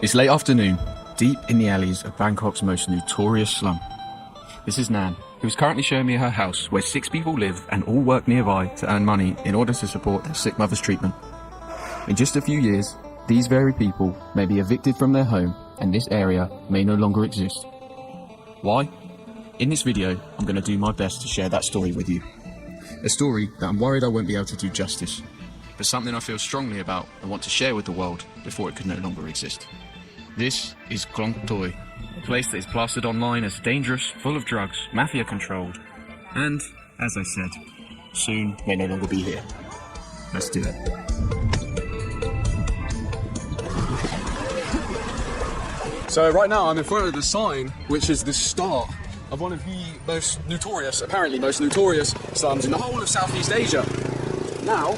It's late afternoon, deep in the alleys of Bangkok's most notorious slum. This is Nan, who is currently showing me her house where 6 people live and all work nearby to earn money in order to support their sick mother's treatment. In just a few years, these very people may be evicted from their home and this area may no longer exist. Why? In this video, I'm going to do my best to share that story with you. A story that I'm worried I won't be able to do justice, but something I feel strongly about and want to share with the world before it could no longer exist. This is Klong Toi, a place that is plastered online as dangerous, full of drugs, mafia controlled, and, as I said, soon may no longer be here. Let's do it. So right now I'm in front of the sign, which is the start of one of the apparently most notorious slums in the whole of Southeast Asia. Now,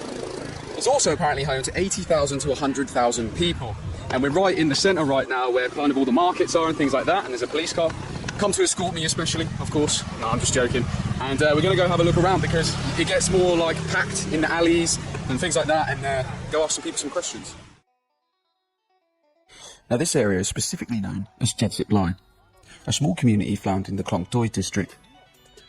it's also apparently home to 80,000 to 100,000 people. And we're right in the centre right now where kind of all the markets are and things like that, and there's a police car come to escort me especially, of course. No, I'm just joking. And we're going to go have a look around because it gets more like packed in the alleys and things like that, and go ask some people some questions. Now this area is specifically known as Chetsip Line, a small community found in the Klong Toi district.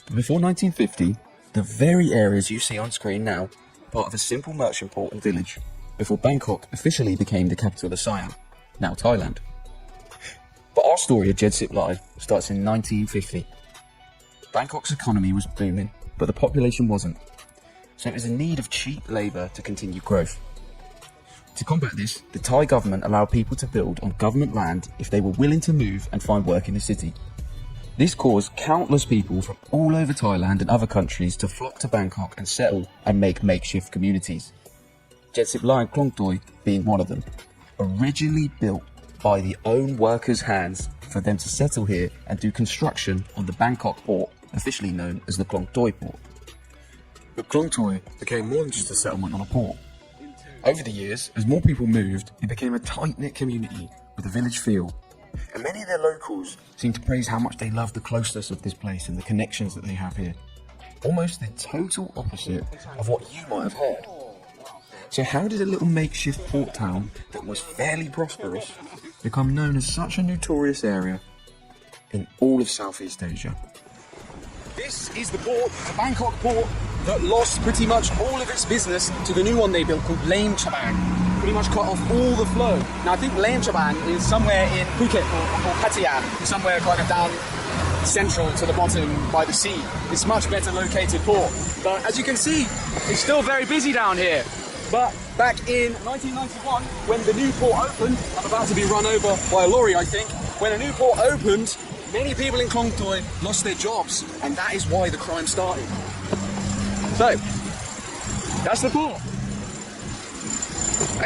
But before 1950, the very areas you see on screen now were part of a simple merchant port and village, before Bangkok officially became the capital of Siam, now Thailand. But our story of Chetsip Line starts in 1950. Bangkok's economy was booming, but the population wasn't, so it was in need of cheap labour to continue growth. To combat this, the Thai government allowed people to build on government land if they were willing to move and find work in the city. This caused countless people from all over Thailand and other countries to flock to Bangkok and settle and make makeshift communities. Chetsip Line Klong Toi being one of them, originally built by the own workers' hands for them to settle here and do construction on the Bangkok port, officially known as the Klong Toi port. But Klong Toi became more than just a settlement on a port. Over the years, as more people moved, it became a tight-knit community with a village feel. And many of their locals seemed to praise how much they love the closeness of this place and the connections that they have here. Almost the total opposite of what you might have heard. So how did a little makeshift port town that was fairly prosperous become known as such a notorious area in all of Southeast Asia? This is the port, the Bangkok port, that lost pretty much all of its business to the new one they built called Lame Chabang. Pretty much cut off all the flow. Now I think Lame Chabang is somewhere in Phuket or Pattaya, somewhere kind of down central to the bottom by the sea. It's a much better located port. But as you can see, it's still very busy down here. But back in 1991, when the new port opened, I'm about to be run over by a lorry I think, when a new port opened, many people in Klong Toi lost their jobs, and that is why the crime started. So, that's the port.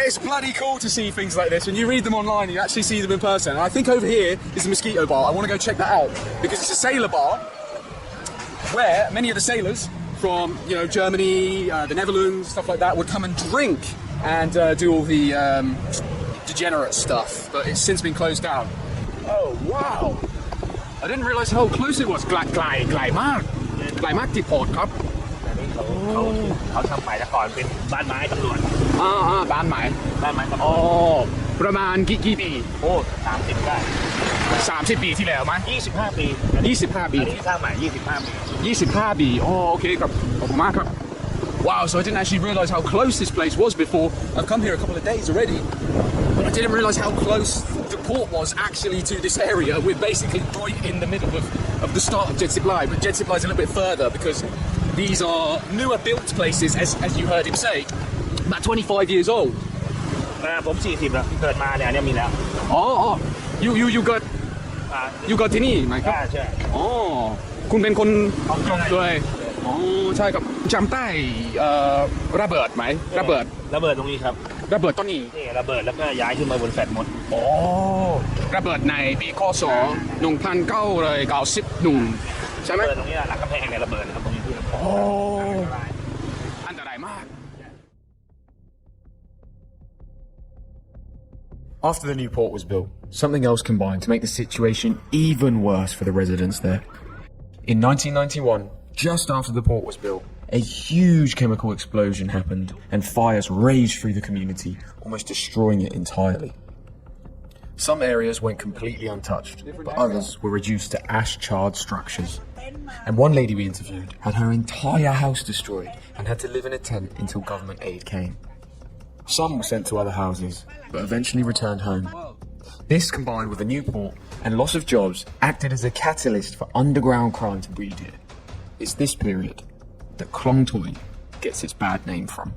It's bloody cool to see things like this. When you read them online, you actually see them in person. And I think over here is a mosquito bar. I want to go check that out, because it's a sailor bar where many of the sailors from, Germany, the Netherlands, stuff like that, would come and drink and do all the degenerate stuff. But it's since been closed down. Oh, wow! I didn't realise how close it was. ไกลมากที่พอร์ตครับ เขาทำใหม่แต่ก่อนเป็นบ้านไม้ตำรวจบ้านไม้ตำรวจประมาณกี่ปี โอ้30ได้30 ปีที่แล้วมั้ย25 ปี25 ปี อันนี้สร้างใหม่25 ปี25 ปี Oh, okay ครับขอบคุณมากครับ Wow, so I didn't actually realise how close this place was before. I've come here a couple of days already, but I didn't realise how close the port was actually to this area. We're basically right in the middle of the start of Chetsip Line, but Chetsip Line is a little bit further because these are newer built places, as you heard him say, about 25 years old. ผม40แล้วเกิดมาเนี่ยมีแล้ว Oh, you got ที่นี่ไหมครับใช่อ๋อคุณเป็นคนด้วยอ๋อใช่ครับจำได้ระเบิดไหมระเบิดตรงนี้ครับระเบิดต้นนี้นี่ระเบิดแล้วก็ย้ายขึ้นมาบนแฟลตหมดอ๋อระเบิดในปีคศ1991ใช่ไหมตรงนี้หลังกำแพงเนี่ยระเบิดครับตรงนี้ที่อ๋ออันตรายมาก After the new port was built, something else combined to make the situation even worse for the residents there. In 1991, just after the port was built, a huge chemical explosion happened and fires raged through the community, almost destroying it entirely. Some areas went completely untouched, but others were reduced to ash-charred structures. And one lady we interviewed had her entire house destroyed and had to live in a tent until government aid came. Some were sent to other houses, but eventually returned home. This, combined with a new port and loss of jobs, acted as a catalyst for underground crime to breed here. It's this period that Klong Toi gets its bad name from.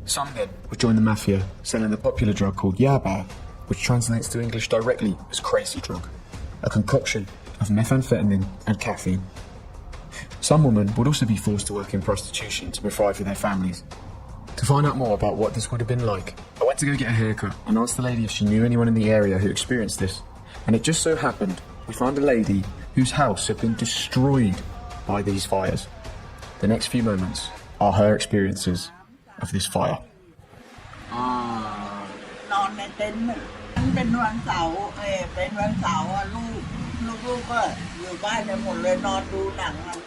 Some men would join the mafia, selling the popular drug called yaba, which translates to English directly as crazy drug, a concoction of methamphetamine and caffeine. Some women would also be forced to work in prostitution to provide for their families. To find out more about what this would have been like, I went to go get a haircut and asked the lady if she knew anyone in the area who experienced this. And it just so happened we found a lady whose house had been destroyed by these fires. The next few moments are her experiences of this fire. นอนในเต็นท์น่ะเป็นวันเสาร์เป็นวันเสาร์อะลูกก็อยู่บ้านกันหมดเลยนอนดูหนังกัน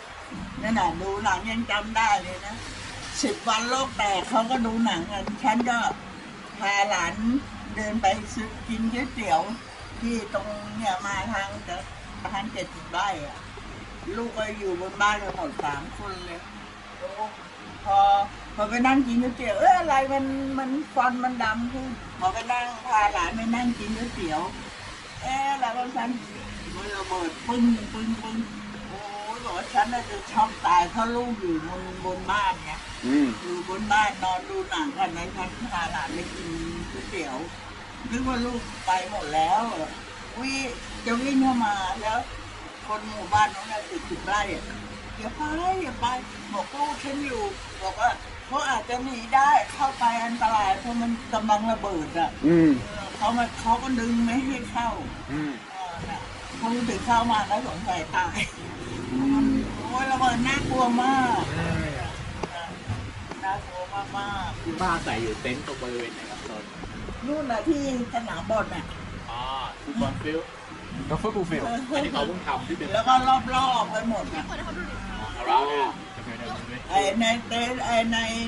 นั่นน่ะดูหนังยังจำได้เลยนะ10 วันโลกแตกเขาก็ดูหนังกันฉันก็พาหลานเดินไปซื้อกินก๋วยเตี๋ยวที่ตรงเนี่ยมาทาง70 ไร่อะลูกก็อยู่บนบ้านกันหมด3 คนเลยพอไปนั่งกินก๋วยเตี๋ยวอะไรมันฟันมันดำขึ้นพอไปนั่งพาหลานไปนั่งกินก๋วยเตี๋ยวแล้วก็ฉันมันระเบิดปึ้งโอ้ยบอกว่าฉันน่าจะช็อกตายเพราะลูกอยู่บนบ้านเนี่ยอยู่บนบ้านนอนดูหนังกันนั้นฉันพาหลานไปกินก๋วยเตี๋ยวนึกว่าลูกไปหมดแล้วจะวิ่งเข้ามาแล้วคนหมู่บ้านนั้น70 ไร่อย่าไปบอกลูกฉันอยู่บอกว่าเขาอาจจะหนีได้เข้าไปอันตรายเพราะมันกำลังระเบิดอ่ะเขาก็ดึงไม่ให้เข้าเขาถึงเข้ามาแล้วสงสัยตายโอ้ยระเบิดน่ากลัวมากน่ากลัวมากคุณป้าใส่อยู่เต็นท์ตรงบริเวณไหนครับตอน นู่นน่ะที่สนามบอลน่ะฟุตบอลฟิลด์ The football field. อันนี้เขาเพิ่งทำที่เป็น แล้วก็รอบๆไปหมดอ่ะใ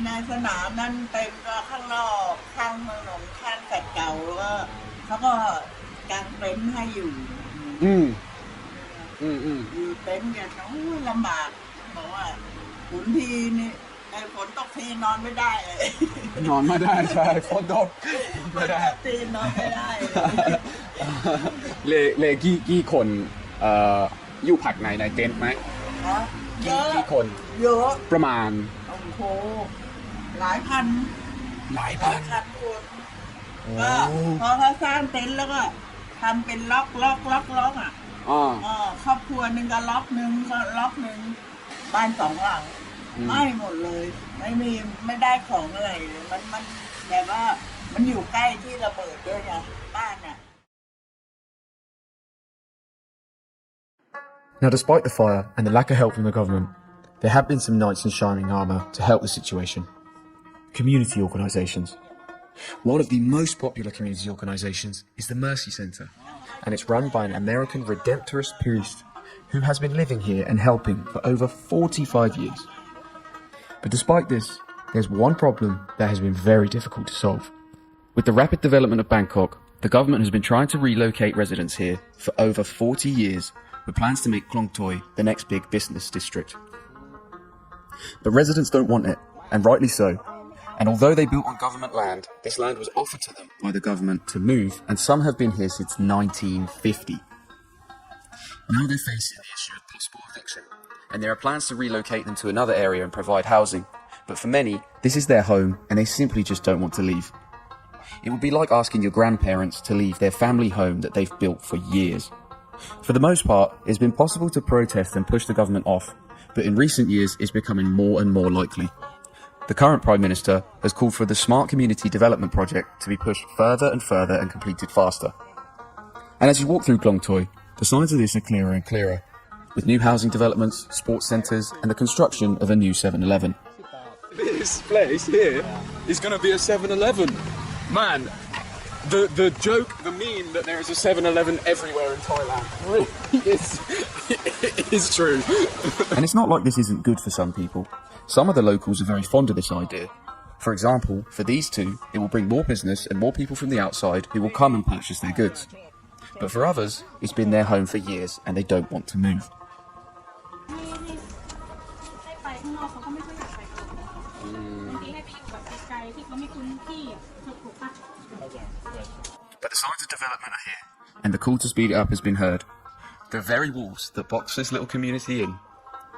นสนามนั้นเต็มก็ข้างนอกข้างถนนข้างแฟลตเก่าแล้วก็เขาก็กางเต็นท์ให้อยู่อยู่เต็นท์กันโอ้ยลำบากบอกว่าฝนทีนี่ฝนตกทีนอนไม่ได้เลยนอนไม่ได้ใช่ฝนตกไม่ได้ทีนอนไม่ได้เลกี่คนอยู่ผักในเต็นท์ไหมเยอะกี่คนเยอะประมาณโอ้โหหลายพันคนก็พอเขาสร้างเต็นท์แล้วก็ทำเป็นล็อกอ่ะครอบครัวหนึ่งก็ล็อกหนึ่งบ้าน2 หลังไม่หมดเลยไม่ได้ของอะไรเลยมันแบบว่ามันอยู่ใกล้ที่ระเบิดด้วยไงบ้านอ่ะ Now, despite the fire and the lack of help from the government, there have been some knights in shining armour to help the situation. Community organisations. One of the most popular community organisations is the Mercy Centre, and it's run by an American Redemptorist priest who has been living here and helping for over 45 years. But despite this, there's one problem that has been very difficult to solve. With the rapid development of Bangkok, the government has been trying to relocate residents here for over 40 years with plans to make Klong Toi the next big business district. But residents don't want it, and rightly so. And although they built on government land, this land was offered to them by the government to move, and some have been here since 1950. Now they're facing the issue of possible eviction, and there are plans to relocate them to another area and provide housing. But for many, this is their home, and they simply just don't want to leave. It would be like asking your grandparents to leave their family home that they've built for years. For the most part, it's been possible to protest and push the government off, but in recent years it's becoming more and more likely. The current Prime Minister has called for the Smart Community Development Project to be pushed further and further and completed faster. And as you walk through Klong Toi, the signs of this are clearer and clearer, with new housing developments, sports centres and the construction of a new 7-Eleven. This place here is going to be a 7-Eleven. Man, the joke, the meme that there is a 7-Eleven everywhere in Thailand really is true. And it's not like this isn't good for some people. Some of the locals are very fond of this idea. For example, for these two, it will bring more business and more people from the outside who will come and purchase their goods. But for others, it's been their home for years and they don't want to move. ให้ไปข้างนอกเขาก็ไม่ค่อยอยากไปกันบางทีให้ไปอยู่แบบไกลๆที่เขาไม่คุ้นที่อ่ะถูกปะ But the signs of development are here, and the call to speed it up has been heard. The very walls that box this little community in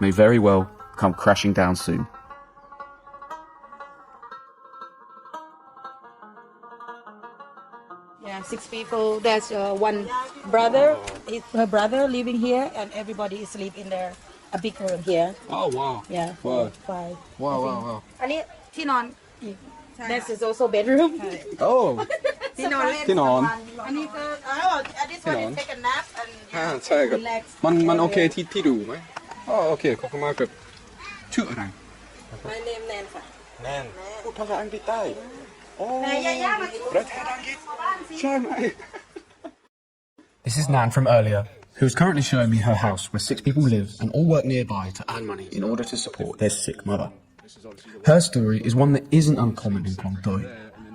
may very well come crashing down soon. Yeah, 6 people. There's one brother, her brother living here, and everybody is sleep in there. A big room here. Oh wow. Yeah, Wow. 5. Wow. อันนี้ที่นอน This is also bedroom. Oh. ที่นอนเล่น ที่นอน อันนี้ก็this one is take a nap and ใช่ครับ relax. มันโอเคที่ดูไหมอ๋อโอเคขอบคุณมากครับชื่ออะไร My name Nan ค่ะ แนนพูดภาษาอังกฤษได้โอ้ ย่ามา ประเทศอังกฤษใช่ไหม This is Nan from earlier, who is currently showing me her house where 6 people live and all work nearby to earn money in order to support their sick mother. Her story is one that isn't uncommon in Klong Toei.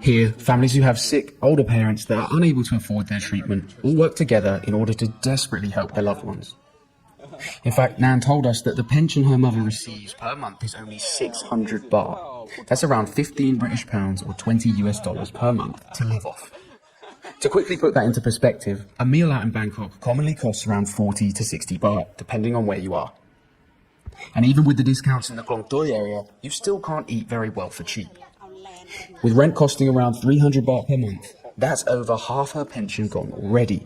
Here, families who have sick, older parents that are unable to afford their treatment all work together in order to desperately help their loved ones. In fact, Nan told us that the pension her mother receives per month is only 600 baht. That's around 15 British pounds or $20 per month to live off. To quickly put that into perspective, a meal out in Bangkok commonly costs around 40 to 60 baht, depending on where you are. And even with the discounts in the Klong Toei area, you still can't eat very well for cheap. With rent costing around 300 baht per month, that's over half her pension gone already.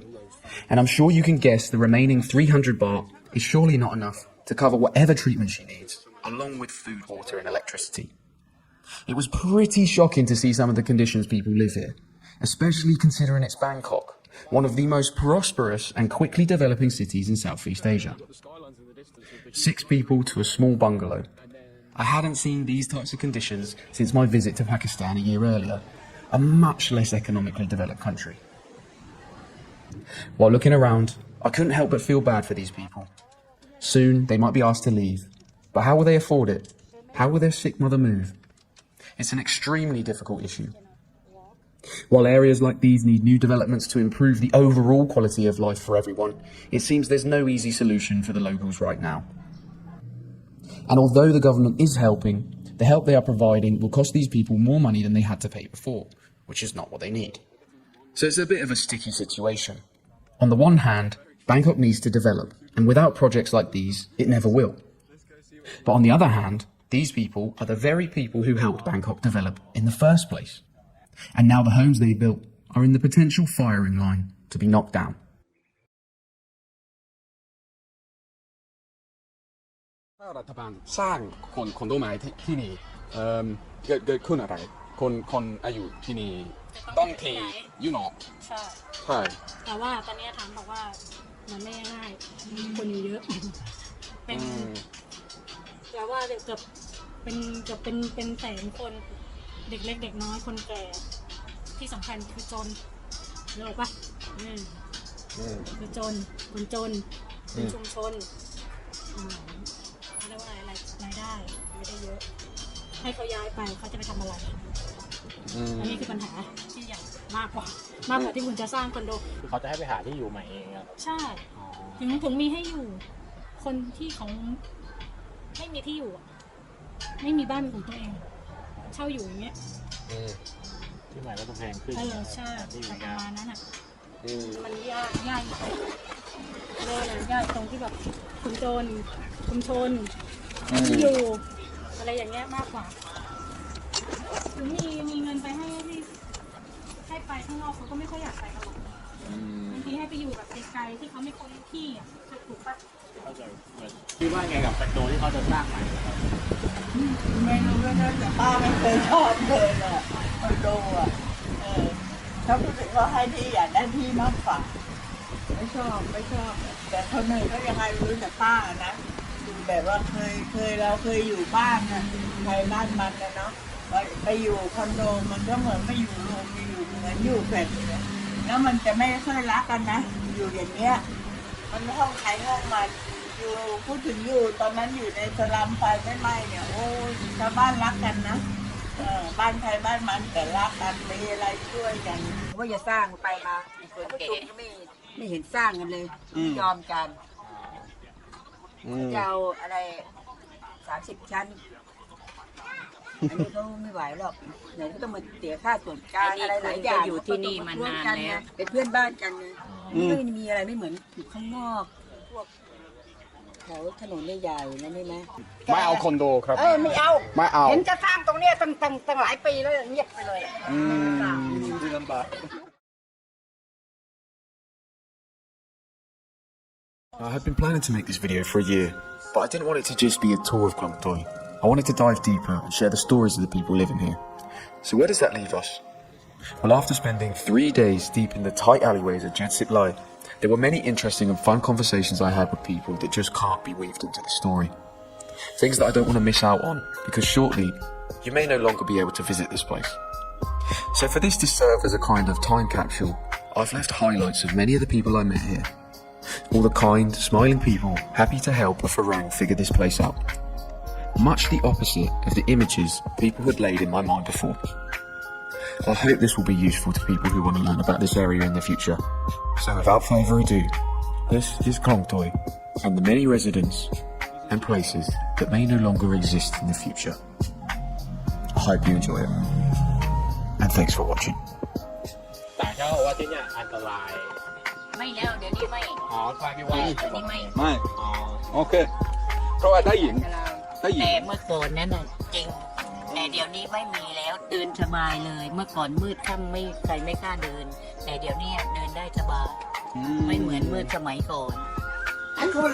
And I'm sure you can guess the remaining 300 baht is surely not enough to cover whatever treatment she needs, along with food, water and electricity. It was pretty shocking to see some of the conditions people live here, especially considering it's Bangkok, one of the most prosperous and quickly developing cities in Southeast Asia. 6 people to a small bungalow. I hadn't seen these types of conditions since my visit to Pakistan a year earlier, a much less economically developed country. While looking around, I couldn't help but feel bad for these people. Soon they might be asked to leave, but how will they afford it? How will their sick mother move? It's an extremely difficult issue. While areas like these need new developments to improve the overall quality of life for everyone, it seems there's no easy solution for the locals right now. And although the government is helping, the help they are providing will cost these people more money than they had to pay before, which is not what they need. So it's a bit of a sticky situation. On the one hand, Bangkok needs to develop, and without projects like these, it never will. But on the other hand, these people are the very people who helped Bangkok develop in the first place. And now the homes they built are in the potential firing line to be knocked down. ถ้ารัฐบาลสร้างคนต้นไม้ที่นี่เกิดขึ้นอะไรคนอายุที่นี่ต้องทียูโน่ ใช่ ใช่ แต่ว่าตอนนี้ถามบอกว่ามันไม่ง่ายคนอยู่เยอะเป็นแต่ว่าเกือบเป็นแสนคนเด็กเล็กเด็กน้อยคนแก่ที่สำคัญคือจนรู้ปะคือจนคนจนคนชุมชนเขาเรียกว่าอะไรรายได้ไม่ได้เยอะให้เขาย้ายไปเขาจะไปทำอะไรอันนี้คือปัญหาที่ใหญ่มากกว่าที่คุณจะสร้างคอนโดเขาจะให้ไปหาที่อยู่ใหม่เองครับใช่ถึงมีให้อยู่คนที่เขาไม่มีที่อยู่ไม่มีบ้านเป็นของตัวเองเช่าอยู่อย่างเงี้ยที่ใหม่ก็ต้องแพงขึ้นใช่ประมาณนั้นอ่ะมันยากเลยยากตรงที่แบบคนจนชุมชนที่อยู่อะไรอย่างเงี้ยมากกว่าถึงมีเงินไปให้ไปข้างนอกเขาก็ไม่ค่อยอยากไปกันหรอกบางทีให้ไปอยู่แบบไกลๆที่เขาไม่คุ้นที่อ่ะถูกปะคิดว่าไงกับคอนโดที่เขาจะสร้างใหม่ไม่รู้นะแต่ป้าไม่เคยชอบเลยอ่ะคอนโดอ่ะเขารู้สึกว่าให้ที่อยากได้ที่มากกว่าไม่ชอบแต่คนหนึ่งก็ยังไงรู้แต่ป้านะดูแบบว่าเราเคยอยู่บ้านนะใครบ้านมันนะเนาะไปอยู่คอนโดมันก็เหมือนไม่อยู่โรงอยู่เหมือนอยู่แบบนี้แล้วมันจะไม่ค่อยรักกันนะอยู่อย่างเงี้ยมันห้องใครห้องมันอยู่พูดถึงอยู่ตอนนั้นอยู่ในสลัมไฟไหม้เนี่ยโอ้ชาวบ้านรักกันนะบ้านใครบ้านมันแต่รักกันมีอะไรช่วยกันว่าจะสร้างไปมาคนเก๋ ไม่เห็นสร้างกันเลยไม่ยอมกันจะเอาอะไร30 ชั้นอันนี้เขาไม่ไหวหรอกไหนก็ต้องมาเสียค่าส่วนกลางอะไรหลายอย่างอยู่ที่นี่มานานแล้วเป็นเพื่อนบ้านกันไงไม่มีอะไรไม่เหมือนอยู่ข้างนอกพวกแถวถนนใหญ่ๆนั่นใช่ไหม ไม่เอาคอนโดครับ ไม่เอา ไม่เอา เห็นจะสร้างตรงเนี้ยตั้งหลายปีแล้วเงียบไปเลย ลำบาก I had been planning to make this video for a year, but I didn't want it to just be a tour of Klong Toy. I wanted to dive deeper and share the stories of the people living here. So where does that leave us? Well, after spending 3 days deep in the tight alleyways of Jetsit Lai, there were many interesting and fun conversations I had with people that just can't be weaved into the story. Things that I don't want to miss out on, because shortly, you may no longer be able to visit this place. So for this to serve as a kind of time capsule, I've left highlights of many of the people I met here. All the kind, smiling people, happy to help a Farang figure this place out. Much the opposite of the images people had laid in my mind before. I hope this will be useful to people who want to learn about this area in the future. So without further ado, this is Klong Toy and the many residents and places that may no longer exist in the future. I hope you enjoy it. And thanks for watching. แต่เขาบอกว่าที่เนี่ยอันตราย ไม่แล้วเดี๋ยวนี้ไม่ อ๋อไฟไม่ไหว เดี๋ยวนี้ไม่ ไม่โอเคเพราะว่าได้หญิง แต่เมื่อก่อนนั้นน่ะจริงแต่เดี๋ยวนี้ไม่มีแล้วเดินสบายเลย เมื่อก่อนมืดค่ำไม่ใครไม่กล้าเดิน แต่เดี๋ยวนี้เดินได้สบายไม่เหมือนมืดสมัยก่อนหลายคน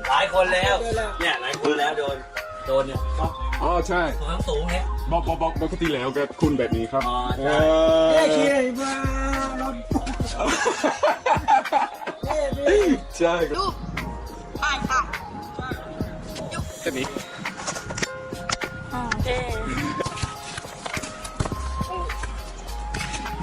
หลายคนแล้วเนี่ยหลายคนแล้วโดนเนี่ย อ๋อใช่ สูงเนี่ย บอกปกติแล้วกับคุณแบบนี้ครับ อ๋อใช่ ใช่ครับ ลูกไปค่ะ แค่นี้ โอเค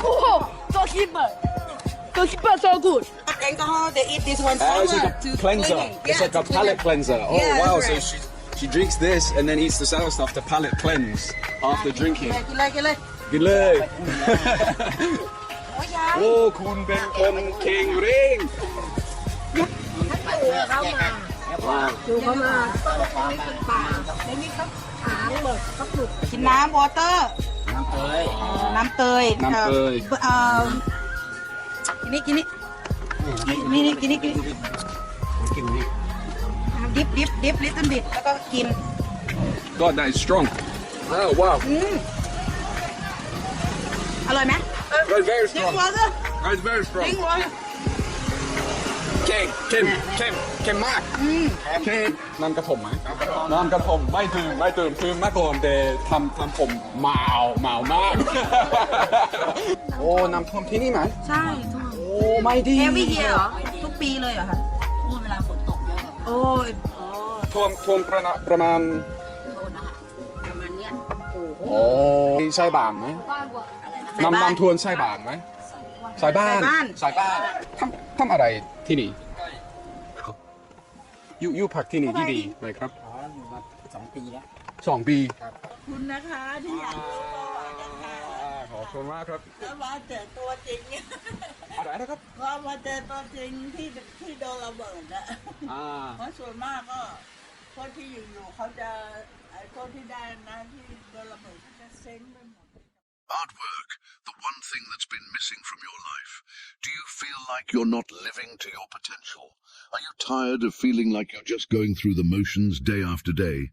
โอ้โหตัวคิปเปอร์so good alcohol they eat this one Oh, it's sour like to a cleanser. cleaning. It's Yeah, like a to palate clean. cleanser. Oh Yeah, wow! that's So right. she drinks this and then eats the sour stuff to palate cleanse after drinking. กินเลยกินเลย กินเลย โอ้ยยาย โอ้คุณเป็นคนเก่งเร่ง เข้ามาดูเข้ามากินน้ำวอเตอร์น้ำเตยกินนี่ดิบลิตเติ้ลบิดแล้วก็กิน God, that is strong. Oh wow! อร่อยไหม That's very ดิบ strong. วอเตอร์ That's very ดิ strong. บวอเตอร์ เค็มมากเค็มน้ำกระผมไหมน้ำกระผมไม่ดื่มคือมากกว่าแต่ทำผมเมามาก โอ้น้ำท่วมที่นี่ไหม ใช่ทุก โอ้ไม่ดี every year เหรอทุกปีเลยเหรอคะเวลาฝนตกเยอะโอ้ย ท่วมประมาณ ประมาณเนี้ย โอ้ใช่บ้านไหมน้ำท่วมใช่บ้านไหมใช่บ้านทำอะไรที่นี่อยู่พักที่นี่ที่ดีไหมครับ2 ปีแล้ว2 ปี คุณนะคะที่อยากรู้นะคะ ขอบคุณมากครับ แล้วมาเจอตัวจริง อะไรนะครับ ว่ามาเจอตัวจริงที่โดนระเบิดอะเพราะส่วนมากก็คนที่อยู่เขาจะไอ้คนที่ได้นะที่โดนระเบิดเขาจะเซ็งไปหมด Hard work, the one thing that's been missing from your life. Do you feel like you're not living to your potential? Are you tired of feeling like you're just going through the motions day after day?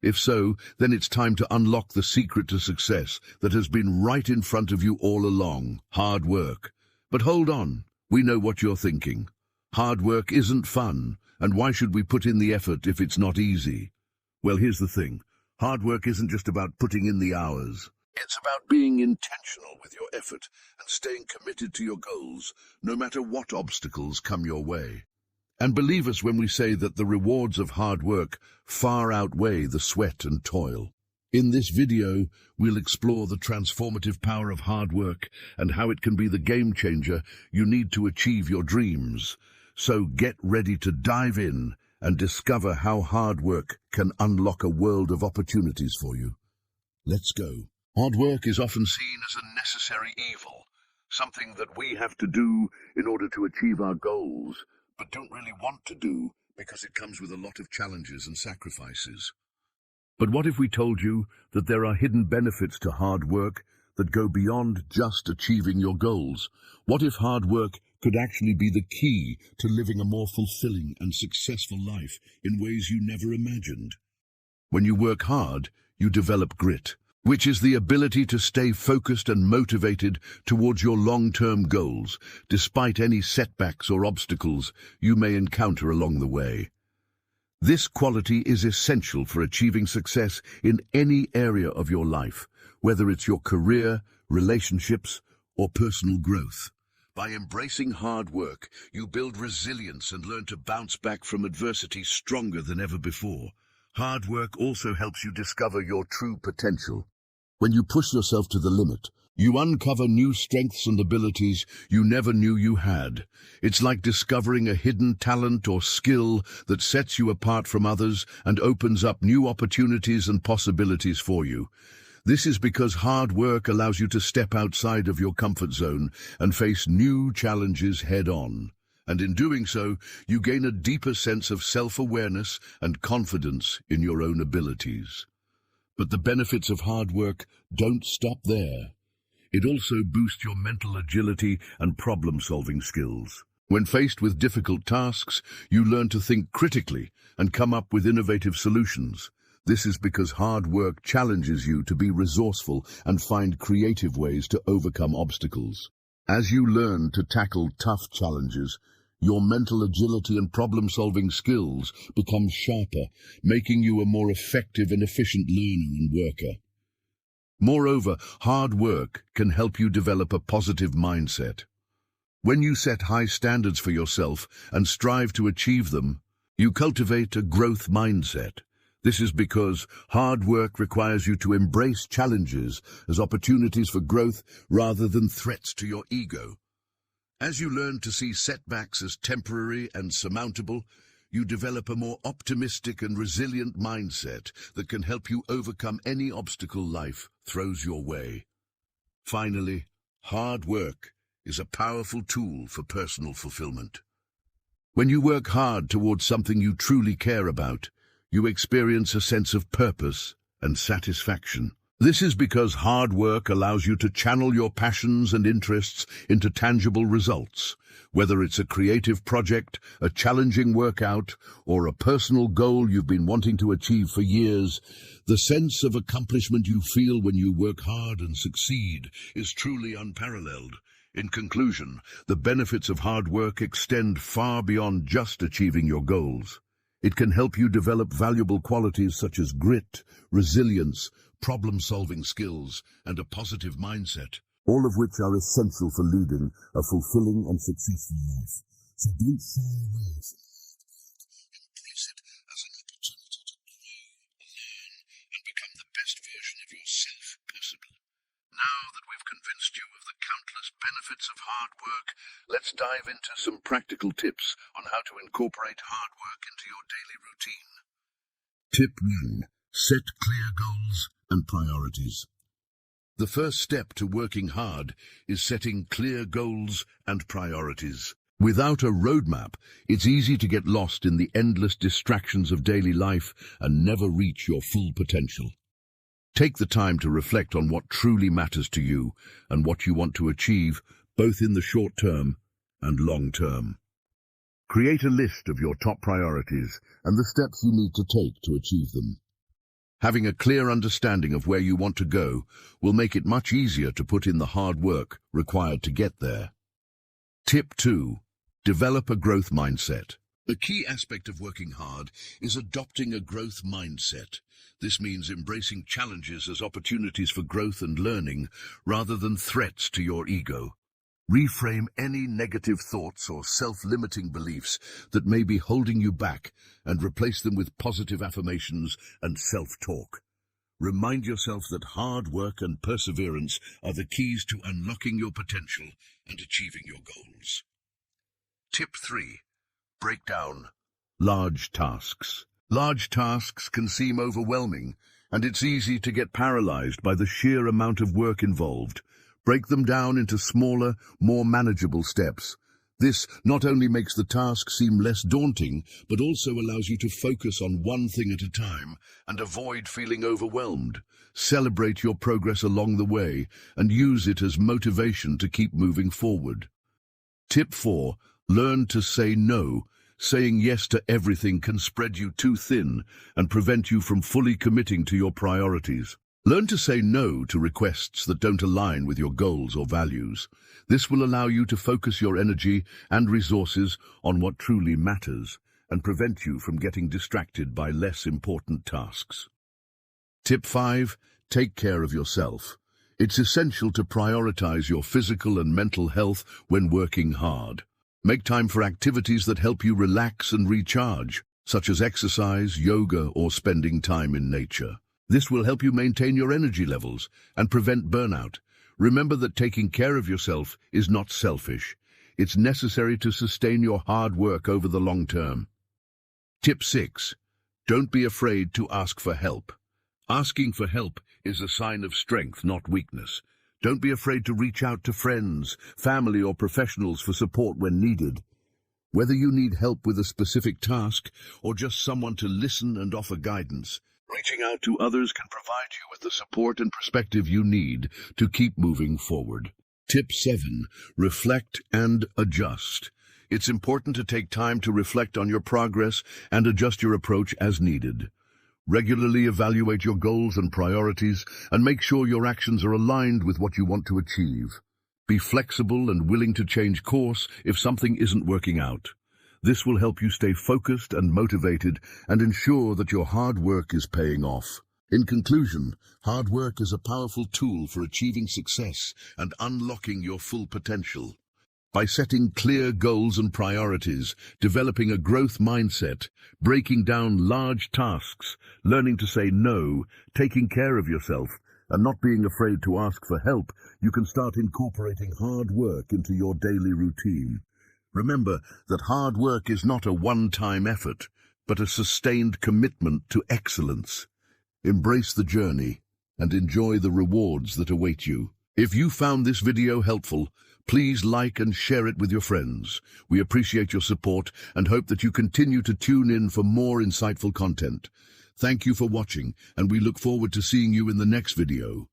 If so, then it's time to unlock the secret to success that has been right in front of you all along. Hard work. But hold on, we know what you're thinking. Hard work isn't fun, and why should we put in the effort if it's not easy? Well, here's the thing. Hard work isn't just about putting in the hours. It's about being intentional with your effort and staying committed to your goals, no matter what obstacles come your way. And believe us when we say that the rewards of hard work far outweigh the sweat and toil. In this video, we'll explore the transformative power of hard work and how it can be the game changer you need to achieve your dreams. So get ready to dive in and discover how hard work can unlock a world of opportunities for you. Let's go. Hard work is often seen as a necessary evil, something that we have to do in order to achieve our goals, but don't really want to do because it comes with a lot of challenges and sacrifices. But what if we told you that there are hidden benefits to hard work that go beyond just achieving your goals? What if hard work could actually be the key to living a more fulfilling and successful life in ways you never imagined? When you work hard, you develop grit, which is the ability to stay focused and motivated towards your long-term goals, despite any setbacks or obstacles you may encounter along the way. This quality is essential for achieving success in any area of your life, whether it's your career, relationships, or personal growth. By embracing hard work, you build resilience and learn to bounce back from adversity stronger than ever before. Hard work also helps you discover your true potential. When you push yourself to the limit, you uncover new strengths and abilities you never knew you had. It's like discovering a hidden talent or skill that sets you apart from others and opens up new opportunities and possibilities for you. This is because hard work allows you to step outside of your comfort zone and face new challenges head-on. And in doing so, you gain a deeper sense of self-awareness and confidence in your own abilities. But the benefits of hard work don't stop there. It also boosts your mental agility and problem-solving skills. When faced with difficult tasks, you learn to think critically and come up with innovative solutions. This is because hard work challenges you to be resourceful and find creative ways to overcome obstacles. As you learn to tackle tough challenges, your mental agility and problem-solving skills become sharper, making you a more effective and efficient learner and worker. Moreover, hard work can help you develop a positive mindset. When you set high standards for yourself and strive to achieve them, you cultivate a growth mindset. This is because hard work requires you to embrace challenges as opportunities for growth rather than threats to your ego. As you learn to see setbacks as temporary and surmountable, you develop a more optimistic and resilient mindset that can help you overcome any obstacle life throws your way. Finally, hard work is a powerful tool for personal fulfillment. When you work hard towards something you truly care about, you experience a sense of purpose and satisfaction. This is because hard work allows you to channel your passions and interests into tangible results. Whether it's a creative project, a challenging workout, or a personal goal you've been wanting to achieve for years, the sense of accomplishment you feel when you work hard and succeed is truly unparalleled. In conclusion, the benefits of hard work extend far beyond just achieving your goals. It can help you develop valuable qualities such as grit, resilience, problem-solving skills, and a positive mindset, all of which are essential for leading a fulfilling and successful life. So don't shy away from hard work. Embrace it as an opportunity to grow, learn, and become the best version of yourself possible. Now that we've convinced you of the countless benefits of hard work, let's dive into some practical tips on how to incorporate hard work into your daily routine. Tip 1. Set clear goals and priorities. The first step to working hard is setting clear goals and priorities. Without a roadmap, it's easy to get lost in the endless distractions of daily life and never reach your full potential. Take the time to reflect on what truly matters to you and what you want to achieve, both in the short term and long term. Create a list of your top priorities and the steps you need to take to achieve them. Having a clear understanding of where you want to go will make it much easier to put in the hard work required to get there. Tip 2. Develop a growth mindset. A key aspect of working hard is adopting a growth mindset. This means embracing challenges as opportunities for growth and learning rather than threats to your ego. Reframe any negative thoughts or self-limiting beliefs that may be holding you back and replace them with positive affirmations and self-talk. Remind yourself that hard work and perseverance are the keys to unlocking your potential and achieving your goals. Tip 3. Break down large tasks. Large tasks can seem overwhelming, and it's easy to get paralyzed by the sheer amount of work involved. Break them down into smaller, more manageable steps. This not only makes the task seem less daunting, but also allows you to focus on one thing at a time and avoid feeling overwhelmed. Celebrate your progress along the way and use it as motivation to keep moving forward. Tip 4. Learn to say no. Saying yes to everything can spread you too thin and prevent you from fully committing to your priorities. Learn to say no to requests that don't align with your goals or values. This will allow you to focus your energy and resources on what truly matters and prevent you from getting distracted by less important tasks. Tip 5. Take care of yourself. It's essential to prioritize your physical and mental health when working hard. Make time for activities that help you relax and recharge, such as exercise, yoga, or spending time in nature. This will help you maintain your energy levels and prevent burnout. Remember that taking care of yourself is not selfish. It's necessary to sustain your hard work over the long term. Tip 6. Don't be afraid to ask for help. Asking for help is a sign of strength, not weakness. Don't be afraid to reach out to friends, family, or professionals for support when needed. Whether you need help with a specific task or just someone to listen and offer guidance, reaching out to others can provide you with the support and perspective you need to keep moving forward. Tip 7. Reflect and adjust. It's important to take time to reflect on your progress and adjust your approach as needed. Regularly evaluate your goals and priorities and make sure your actions are aligned with what you want to achieve. Be flexible and willing to change course if something isn't working out. This will help you stay focused and motivated and ensure that your hard work is paying off. In conclusion, hard work is a powerful tool for achieving success and unlocking your full potential. By setting clear goals and priorities, developing a growth mindset, breaking down large tasks, learning to say no, taking care of yourself, and not being afraid to ask for help, you can start incorporating hard work into your daily routine. Remember that hard work is not a one-time effort, but a sustained commitment to excellence. Embrace the journey and enjoy the rewards that await you. If you found this video helpful, please like and share it with your friends. We appreciate your support and hope that you continue to tune in for more insightful content. Thank you for watching, and we look forward to seeing you in the next video.